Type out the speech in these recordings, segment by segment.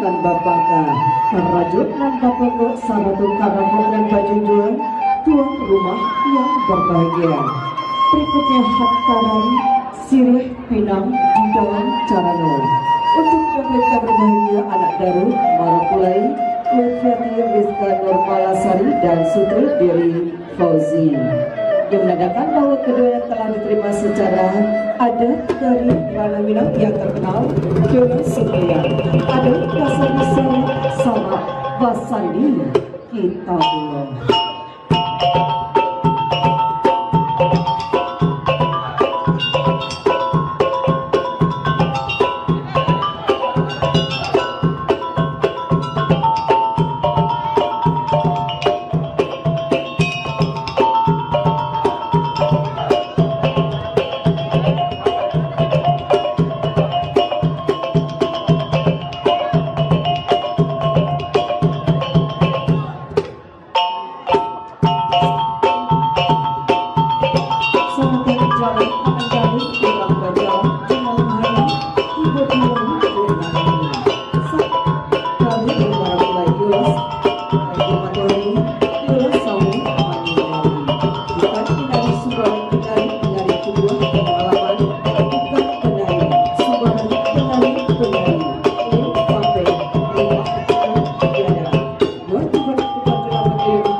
kan bapaka karajut nan bapoko saratu karakok dan bajunjung tuan rumah yang berbahagia. Berikutnya haktaran sirih pinang di dalam carano untuk mereka berbahagia anak Daru Marakulai Lutfiati Rizka Nurmalasari dan Sutri Diri Fauzi yang menandakan bahwa kedua telah diterima secara adat dari Rana Minang yang terkenal dengan sekian adat dasar besar sama Basandi Kitabullah.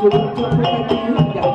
Terima kasih.